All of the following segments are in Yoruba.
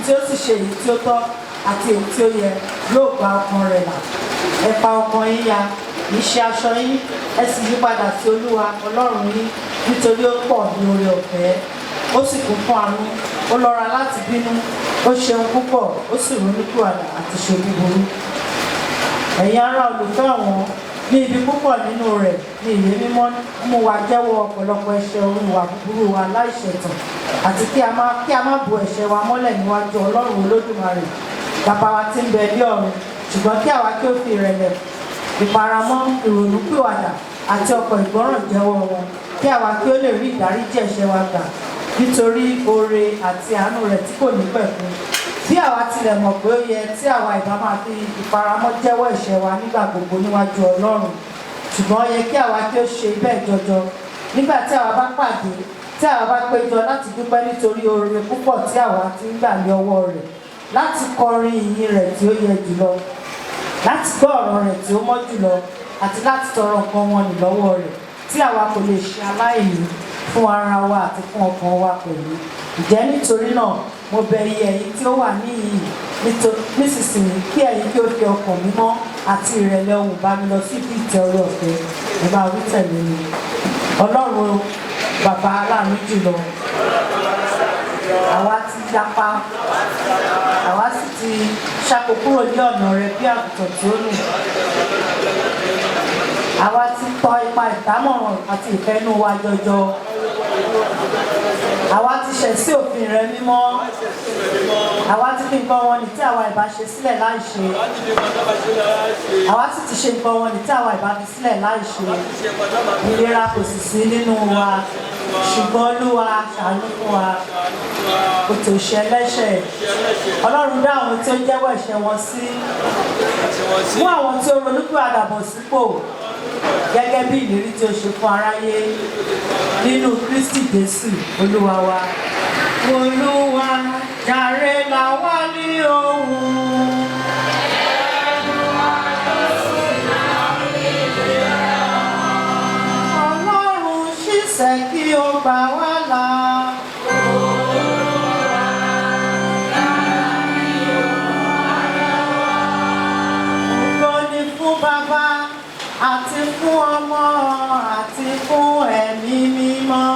tí ó sì ṣe èyí tí ó tọ́ àti èyí tí ó yẹ yóò gba ọkàn rẹ̀ là. Ẹ pa ọkàn yín ya, kì í ṣe aṣọ yín, ẹ sì yí padà sí Olúwa Ọlọ́run yín, nítorí ó pọ̀ ní oore ọ̀fẹ́, ó sì kún fún àánú, ó lọ́ra láti bínú, ó ṣeun púpọ̀, ó sì ronúpìwàdà àti ṣe búburú. Ẹ̀yin ará olùfẹ́ wọn, ní ibi púpọ̀ nínú rẹ̀ ní ìwé mímọ́ mú wa jẹ́wọ́ ọ̀pọ̀lọpọ̀ ẹ̀ṣẹ̀ ìwà búburú wa láìṣẹ̀tàn, àti kí a má bo ẹ̀ṣẹ̀ wa mọ́lẹ̀ níwájú Ọlọ́run Olódùmarè Bàbá wa tí ń bẹ ní ọ̀run. Ṣùgbọ́n kí àwa kí ó fi ìrẹ̀lẹ̀, ìparamọ́, ìrònúpìwàdà àti ọkàn ìgbọ́ràn jẹ́wọ́ wọn, kí àwa kí ó lè rí ìdáríjì ẹ̀ṣẹ̀ wa gbà nítorí oore àti àánú rẹ̀ tí kò ní pẹ̀kun. Bí àwa tilẹ̀ mọ̀ pé ó yẹ tí àwa ìbá máa fi ìparamọ́ jẹ́wọ́ ẹ̀ṣẹ̀ wa nígbà gbogbo níwájú Ọlọ́run, ṣùgbọ́n ó yẹ kí àwa kí ó ṣe bẹ́ẹ̀ jọjọ nígbà tí àwa bá pàdé, tí àwa bá péjọ láti dúpẹ́ nítorí oore púpọ̀ tí àwa ti ń gbà ní ọwọ́ rẹ̀, láti kọrin ìyìn rẹ̀ tí ó yẹ jùlọ, láti gbọ́ ọ̀rọ̀ rẹ̀ tí ó mọ́ jùlọ, àti láti tọrọ nǹkan wọn nì lọ́wọ́ rẹ̀ tí àwa kò lè ṣe aláìní fún ara wa àti fún ọkàn wa pẹ̀lú. Ǹjẹ́ nítorí náà mo bẹ̀ iye ẹ̀yin tí ó wà níhìn nísinsìnyí kí ẹ̀yin kí ó fi ọkàn mímọ́ àti ìrẹ̀lẹ̀ ohùn bá mi lọ sí ibi ìtẹ́ orí ọ̀fẹ́. Ẹ máa wí tẹ̀lé mi. Ọlọ́run bàbá aláàánú jùlọ, àwa ti yapa, àwa sì ti ṣáko kúrò ní ọ̀nà rẹ bí àgùntàn tí ó nù. Àwa ti tọ ipa ìdámọ̀ràn àti ìfẹ́nú wa jọjọ. Àwa ti ṣẹ̀ sí òfin rẹ mímọ́. Àwa ti fi nǹkan wọn nì tí àwa ìbá ṣe sílẹ̀ láì ṣe. Àwa sì ti ṣe nǹkan wọn nì tí àwa ìbá fi sílẹ̀ láì ṣe. Ìlera kò sì sí nínú wa, ṣùgbọ́n Olúwa ṣàánú fún wa. Kò tó ṣe ẹlẹ́ṣẹ̀. Ọlọ́run dá àwọn tí ó jẹ́wọ́ ẹ̀ṣẹ̀ wọn sí. Mú àwọn tí ó ronúpìwàdà bọ̀ sípò gẹ́gẹ́ bí ìlérí tí ó ṣe fún aráyé nínú Kristi Jésù Olúwa wa. Olúwa jàre là wá ní ohùn. Ọlọ́run ṣiṣẹ́ kí ó gbà wá là. Ògo ni fún Baba àti fún Ọmọ àti fún Ẹ̀mí Mímọ́.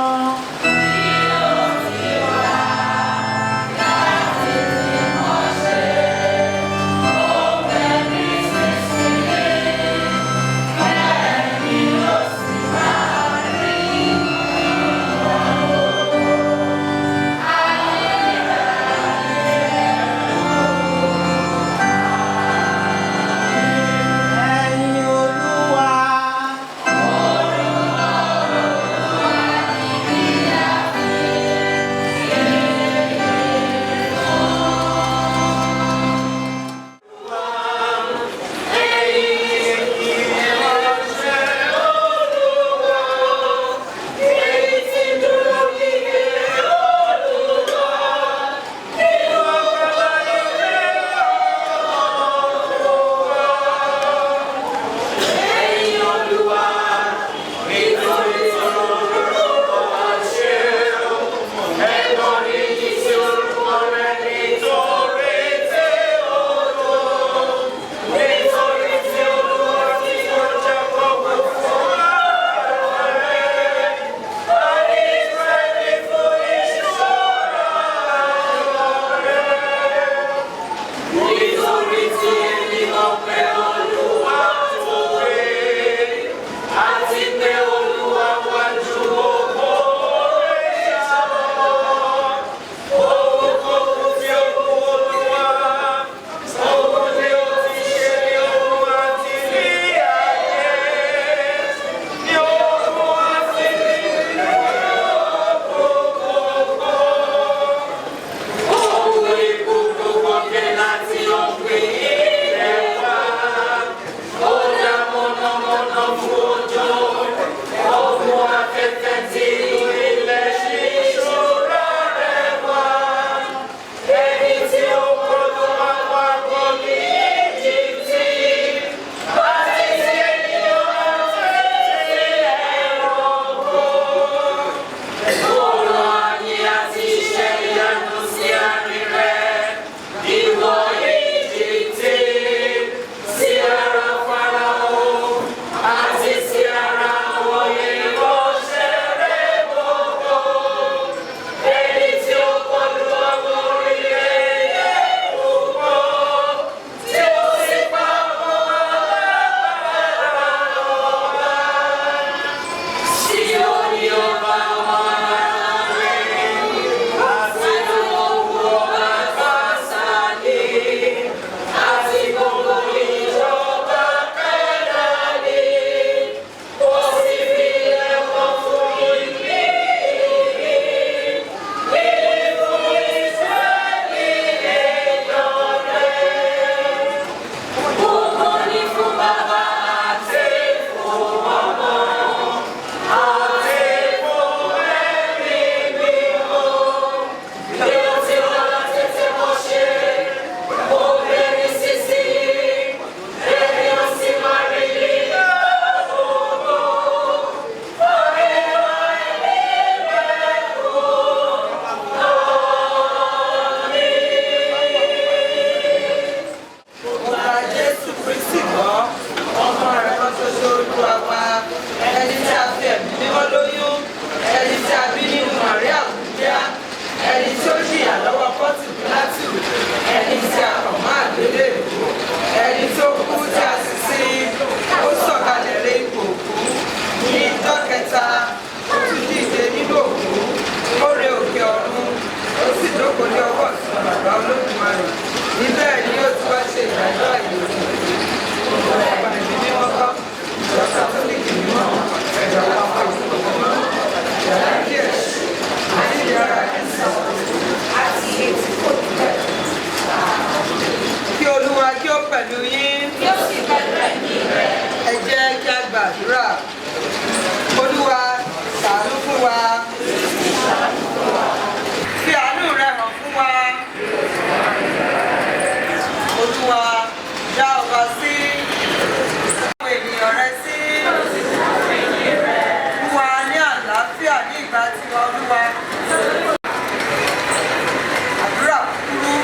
bàbá Olódùmarè níbẹ̀ ni yóò ti wá ṣe ìdájọ́ àìlòdì ọba ìbí mímọ́ kọ́ ìjọ kátólíìkì mímọ́ ìjọba ọmọ ìfowópamọ́ ìjọba díẹ̀ àti ìyára ẹ̀sán àti ètí kò nílẹ̀. Kí Olúwa kí ó pẹ̀lú yín. Kí ó sì pẹ̀lú ẹ̀mí rẹ̀. Ẹ jẹ́ kí a gbàdúrà. Olúwa ṣàánú fún wa. Fi àánú rẹ̀ hàn fún wa. Olúwa dá ọba sí. Àwọn ènìyàn rẹ̀ sí. Fún wa ní àlàáfíà ní ìgbà tiwa Olúwa. Àdúrà kúrú.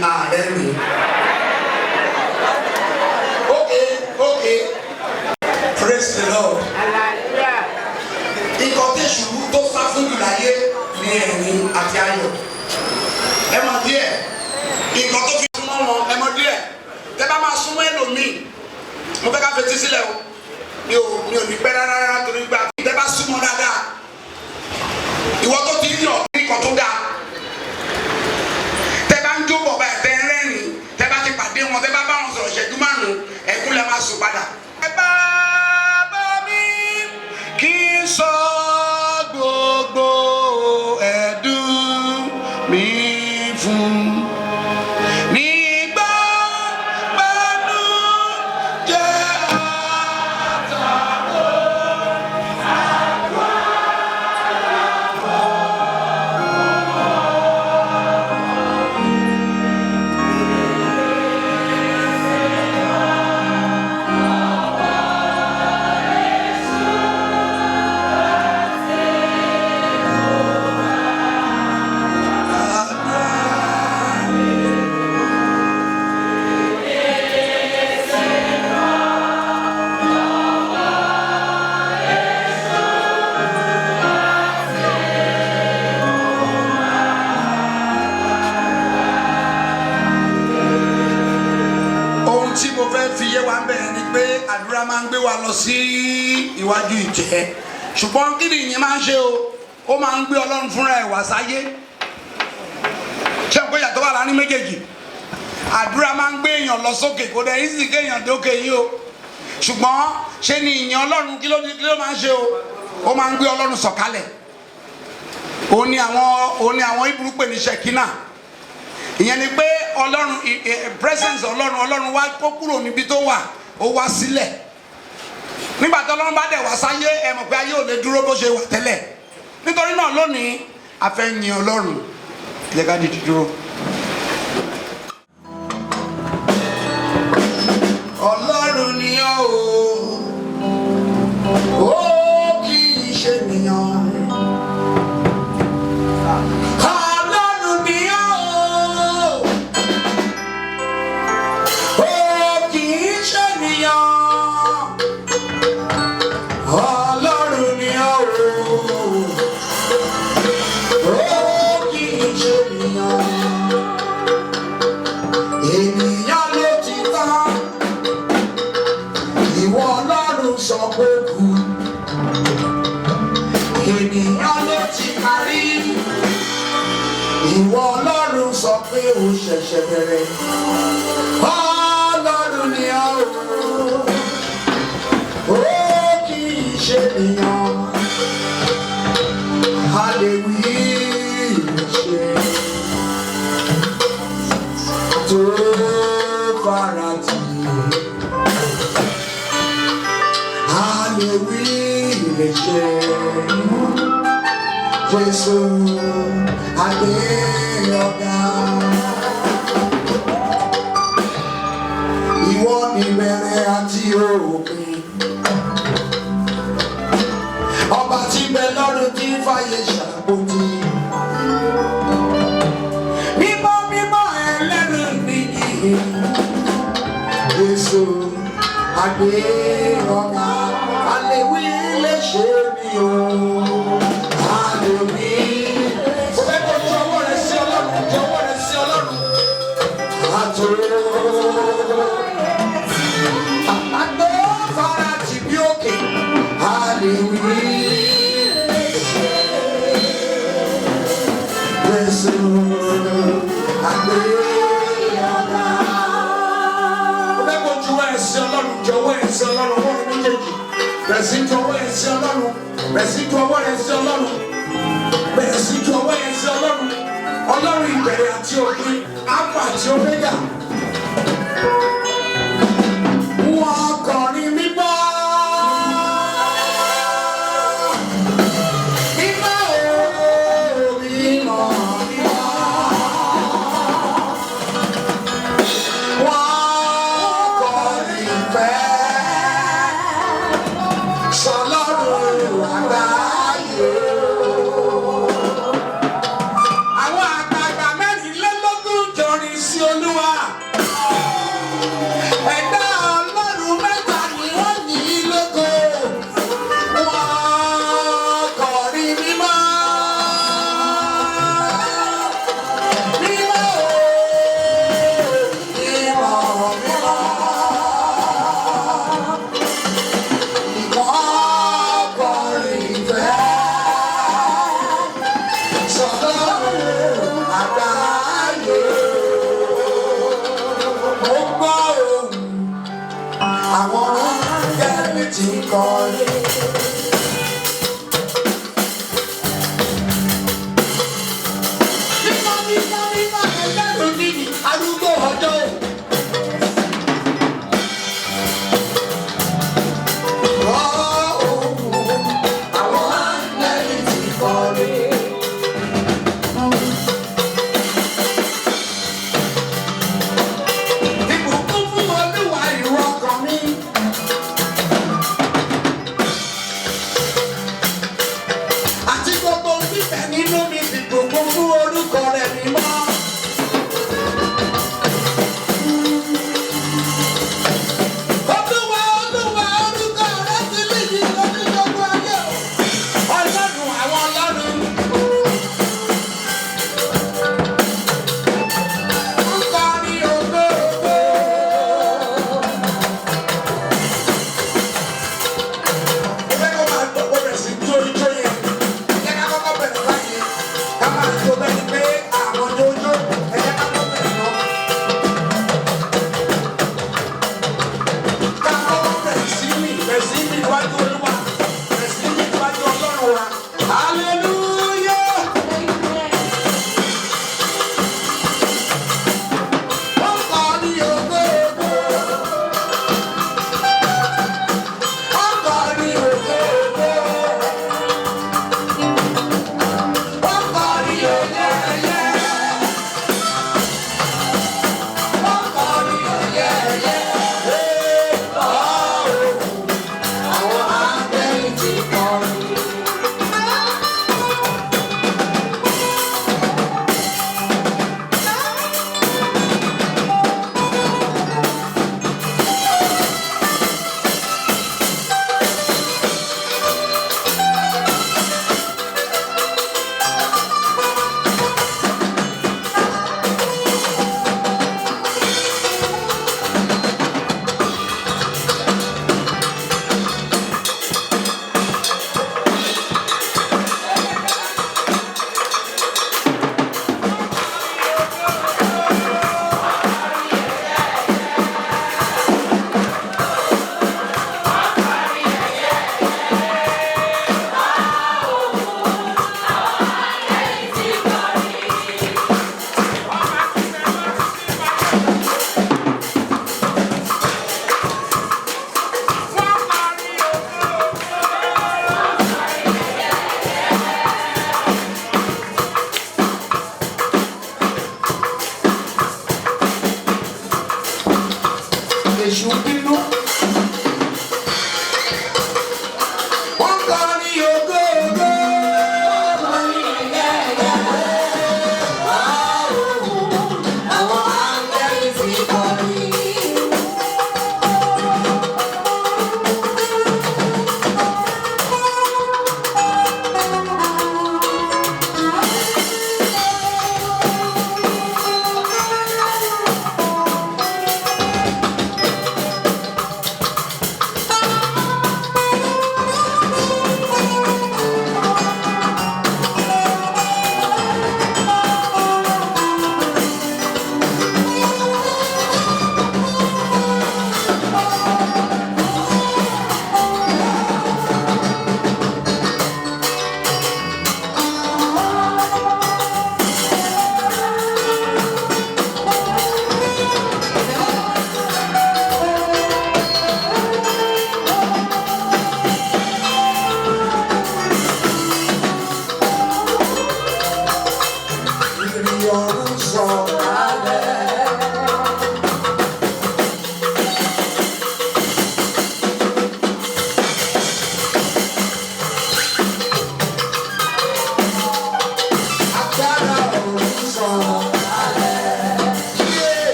Hallelujah. Okay. Praise the Lord. Hallelujah. Ìkọ̀tẹ́ ìṣubú tó sá fún ìlàyé ní ẹ̀rín àti ayọ̀. Ẹ mọ̀ díẹ̀. Ìkọ̀ tó fi súnmọ́ wọn ẹ mọ̀ díẹ̀. Tẹ́ bá máa súnmọ́ ẹlòmíì. Mo fẹ́ ká fetí sílẹ̀ o. Mi ò ní pẹ́ rárá torí gbà. Tẹ́ bá súnmọ́ dáadáa. Ìwọ tó ti yọ̀ ní ìkọ̀ tó dáa. Tẹ́ bá ń jó bọ̀ bá ẹ̀fẹ́ rẹ́rìn. Tẹ́ bá ti pàdé wọn, tẹ́ bá bá wọn sọ̀rọ̀ ìṣẹ́jú márùn-ún, ẹkún lẹ máa sùn padà. Ẹ bá bá mi kí n sọ gbòó. máa ń gbé wa lọ sí iwájú ìtẹ́ ṣùgbọ́n kí ni ìyẹn máa ń ṣe o ó máa ń gbé Ọlọ́run fúnra ẹ̀ wá sáyé ṣé n pé yàtọ̀ wà láàrin méjèèjì àdúrà máa ń gbé èèyàn lọ sókè kó dẹ̀ easy kéèyàn dókè yìí o ṣùgbọ́n ṣé ni ìyẹn Ọlọ́run kí ló máa ń ṣe o ó máa ń gbé Ọlọ́run sọ̀kalẹ̀ òun ni àwọn Híbúrù pè ní ṣẹ̀kínà ìyẹn ni pé Ọlọ́run presence Ọlọ́run wá kó kúrò níbi tó wà ó wá sílẹ̀ nígbà tí Ọlọ́run bá dẹ̀ wá sáyé ẹ mọ̀ pé ayé ò lè dúró bó ṣe wà tẹ́lẹ̀ nítorí náà lónìí a fẹ́ yin Ọlọ́run jẹ́ ká dìde dúró. Ọlọ́run ni ọ́ o kì í ṣe ènìyàn. Ọlọ́run ni ọ́ o kì í ṣe ènìyàn. Ọlọ́run ni ọ́ o kì í ṣe ènìyàn. Ènìyàn ló ti tán. Ìwọ Ọlọ́run sọ pé kú. Ènìyàn ló ti parí. Ìwọ Ọlọ́run sọ pé ó ṣẹ̀ṣẹ̀ bẹ̀rẹ̀. Ọlọ́run ni ọ́ ó kì í ṣe ènìyàn. A lè wí ṣe tó fara tì. A lè wí lè ṣe Jésù adé ọ̀gá. Ìwọ ni ìbẹ̀rẹ̀ àti òpin. Ọba tí bẹ lọ́run tí fàyè ṣàpótí. Mímọ́ mímọ́ ẹlẹ́rù nìyí. Jésù adé ọ̀gá. A lè wí lè ṣe mí o. A lè wí. Mo fẹ́ kó ju ọwọ́ rẹ sí Ọlọ́run. Ju ọwọ́ rẹ sí Ọlọ́run. Àtò. Àgbẹ̀ fara tì bí òkè. A lè wí. Jésù adé ọ̀gá. Mo fẹ́ kó ju ọwọ́ rẹ sí Ọlọ́run. Ju ọwọ́ rẹ sí Ọlọ́run. Wọ́n mi méjèèjì. Bẹ̀rẹ̀ sí ju ọwọ́ rẹ sí Ọlọ́run. Bẹ̀rẹ̀ sí ju ọwọ́ rẹ sí Ọlọ́run. Bẹ̀rẹ̀ sí ju ọwọ́ rẹ sí Ọlọ́run. Ọlọ́run ìbẹ̀rẹ̀ àti òpin. Alpha àti Omega. Wọ́n kọrin mímọ́. Mímọ́ o, mímọ́, mímọ́. Wọ́n kọrin ìfẹ́. Sọlọ́run àgbáyé. Àwọn àgbààgbà mẹ́rìnlélógún jọrin sí Olúwa. Ẹ̀dá Ọlọ́run mẹ́ta ni wọ́n yìn ín lógo. Wọ́n kọrin mímọ́. Mímọ́ o, mímọ́, mímọ́. Wọ́n kọrin ìfẹ́. Sọlọ́run àgbáyé. Mo gbọ́ ohùn àwọn áńgẹ́lì tí ń kọrin. Mímọ́, mímọ́, mímọ́, ẹlẹ́rù nìyí, arúgbó ọjọ́. Gbọ́ ohùn àwọn áńgẹ́lì tí ń kọrin. Ìbùkún fún Olúwa ìwọ ọkàn mi. Àti gbogbo fífẹ́ nínú mi fi gbogbo fún orúkọ rẹ̀ mímọ́. Olúwa, Olúwa, orúkọ rẹ̀ ti léyìí lórí gbogbo ayé o. Ọlọ́run àwọn ọlọ́run. Ń kọrin ògo ògo.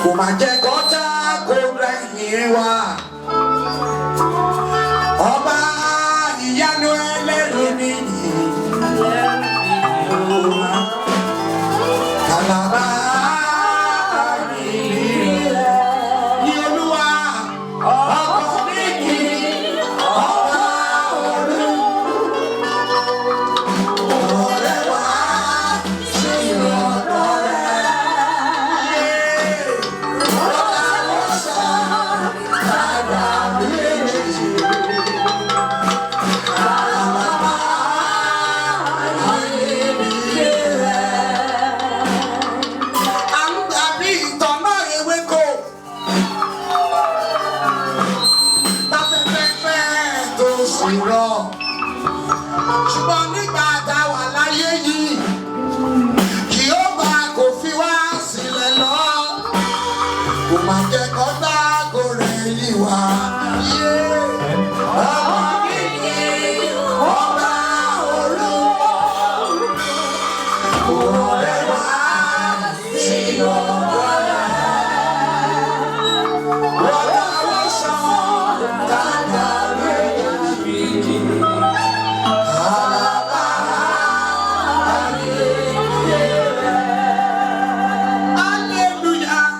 Kò má jẹ́ kọjá kó rẹ̀yìn wá. Ọba ìyanu ẹlẹ́rù nìyí. Kàlàbà ní Olúwa ọkọ̀ méjì ọba ọ̀run. Ọ̀rẹ́ wa sí ọ̀dọ̀ rẹ̀. Ṣùgbọ́n nígbà tá a wà láyé yìí, Jèhófà kò fi wá sílẹ̀ lọ. Kò má jẹ́ kọ́tà kò rẹ̀yìn wá. Ọba kìkì ọba ọ̀run. Ọ̀rẹ́ wa sí ọ̀dọ̀ rẹ̀. Wọ́n wá sàn dáadáa méjì. Hallelujah.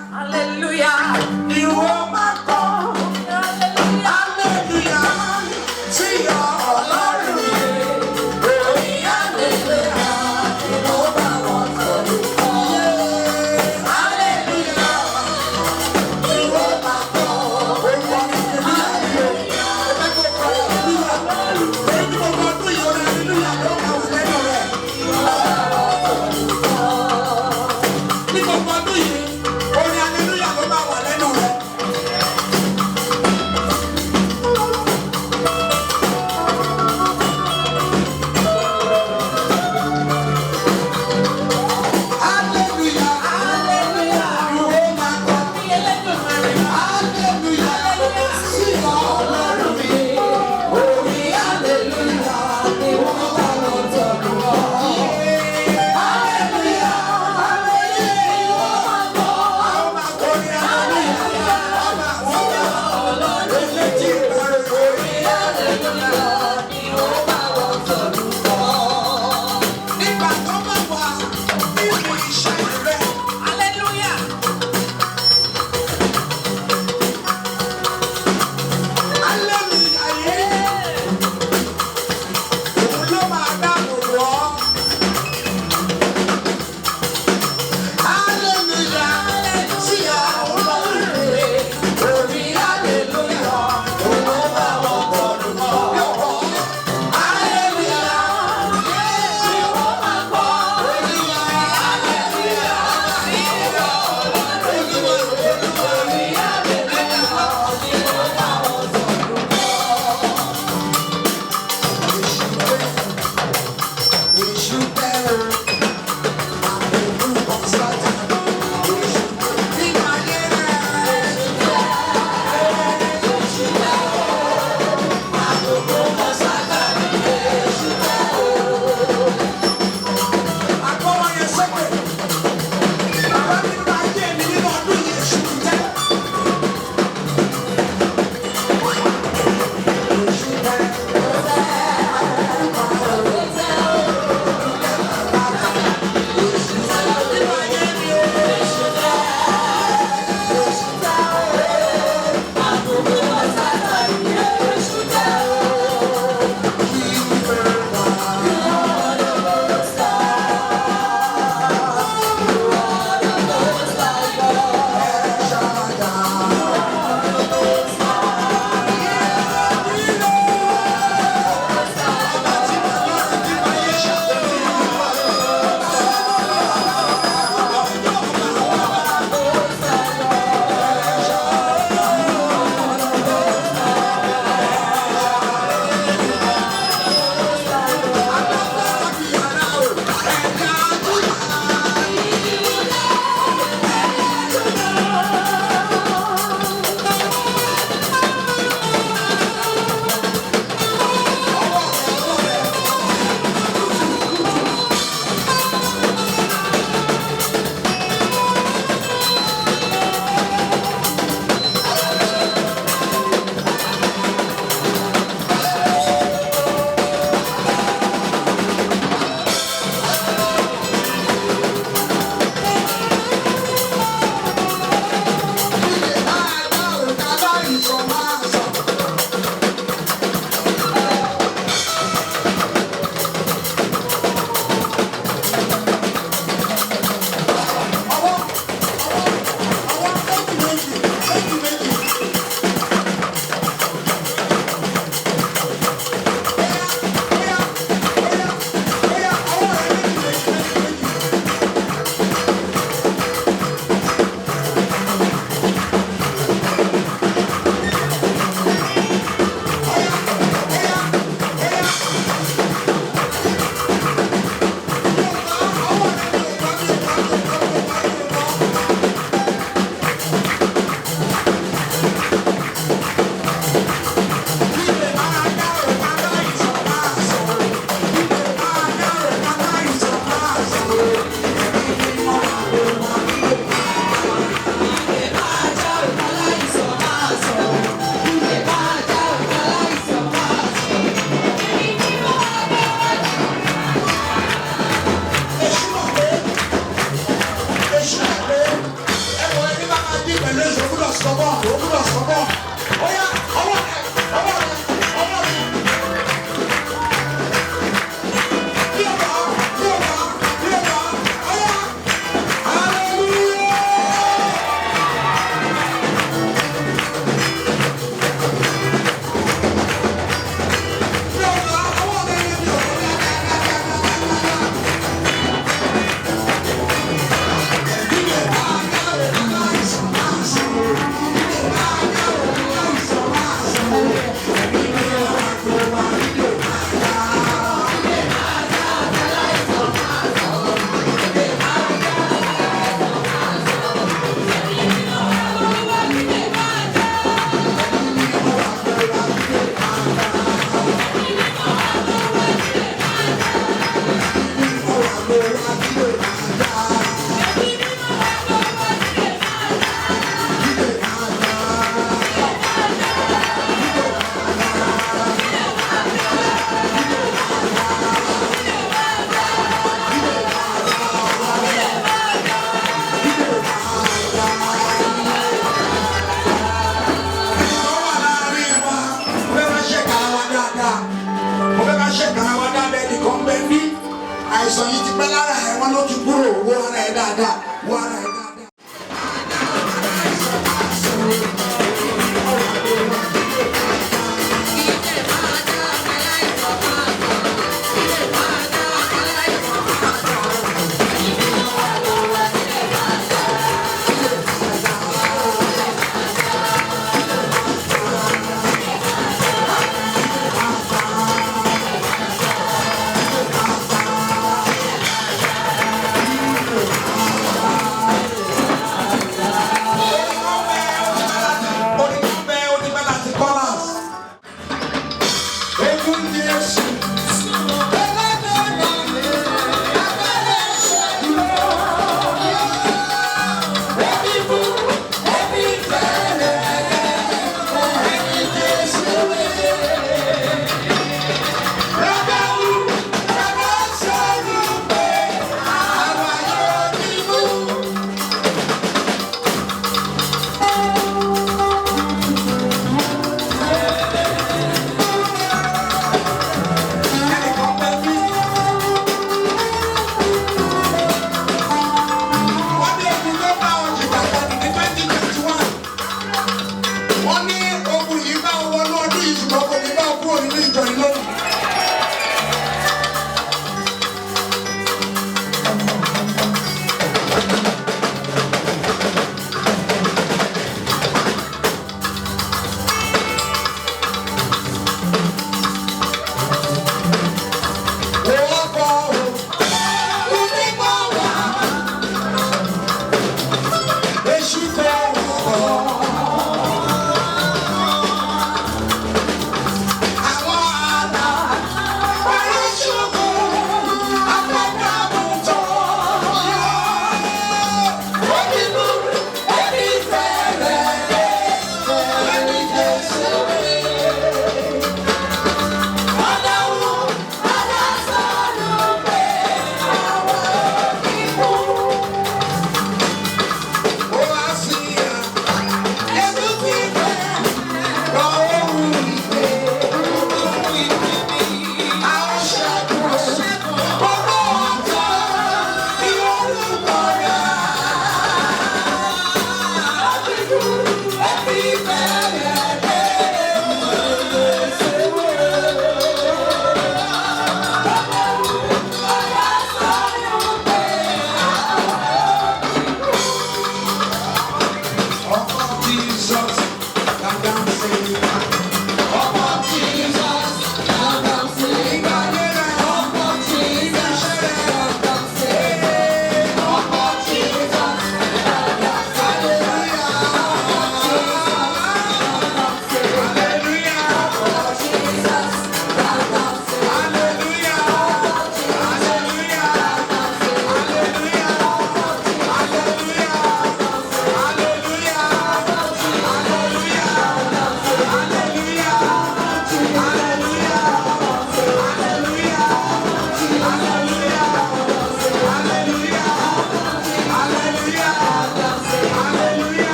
dáadáa wọ ara ẹ dáadáa.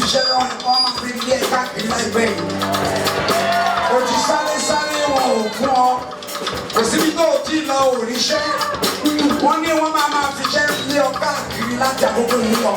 ṣiṣẹ́ lọ́wọ́ ni wọ́n máa fi ilé káàkiri láìpẹ́ yìí. O ti sáré wọn ò fún ọ. Kò síbi tó o ti lọ òrìṣẹ́. Wọ́n ní wọ́n máa fi iṣẹ́ lé ọ káàkiri láti àkókò yìí lọ.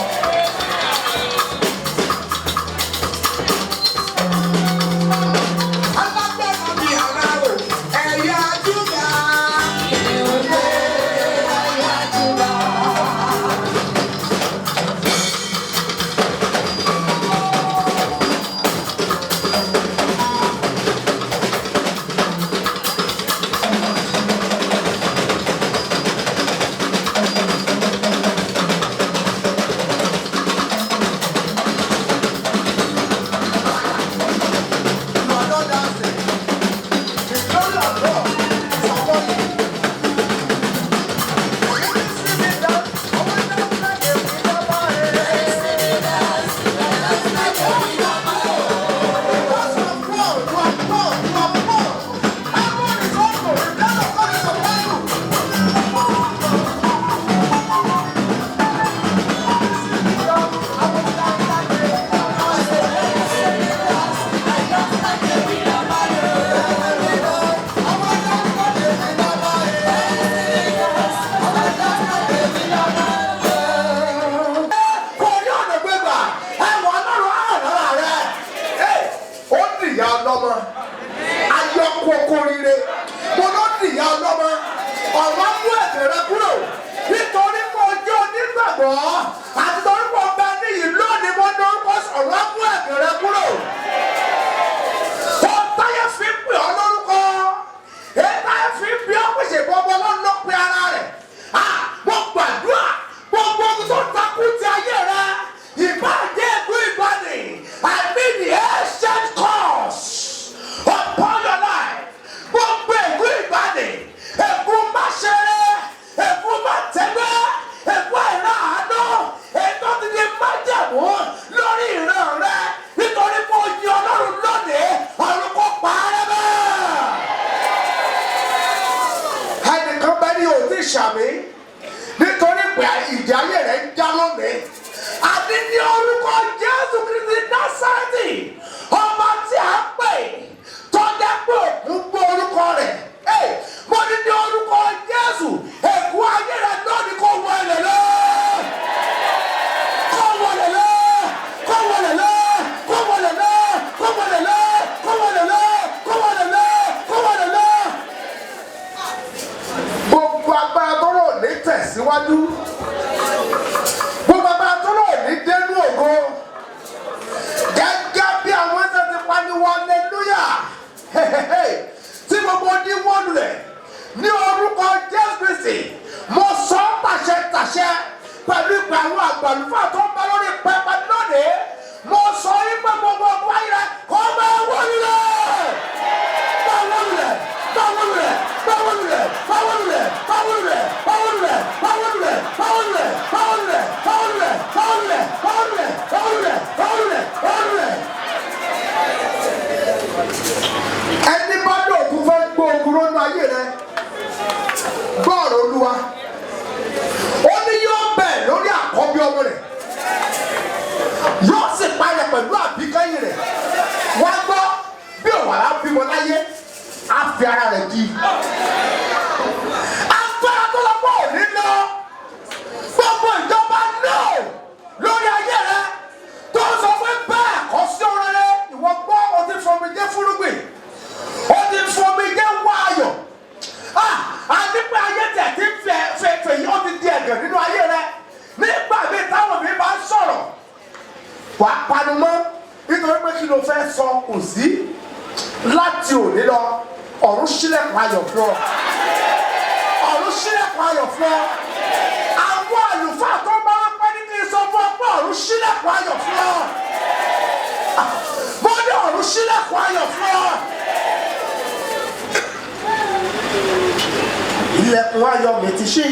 Ilẹ̀kùn ayọ̀ mi ti ṣí,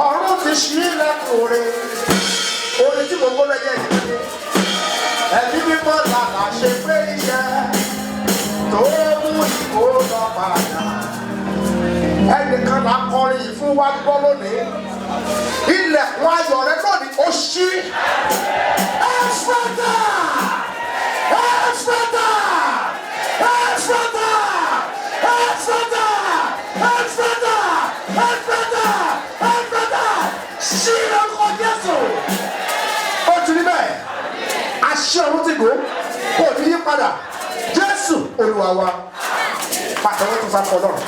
ọ̀run ti ṣí ilẹ̀kùn rẹ̀. Orin tí mo gbọ́ lẹ́yìn ìdílé, ẹ̀mí mímọ́ làlà ṣe pé iṣẹ́ tó mú ìkó lọ padà. Ẹnìkan là kọrin yìí fún wa gbọ́ lónìí. Ilẹ̀kùn ayọ̀ rẹ̀ lónìí ó ṣí. go kò ní yí padà Jésù Olúwa wa pàtẹ́wọ́ tó sá fọ́ lọ́rùn.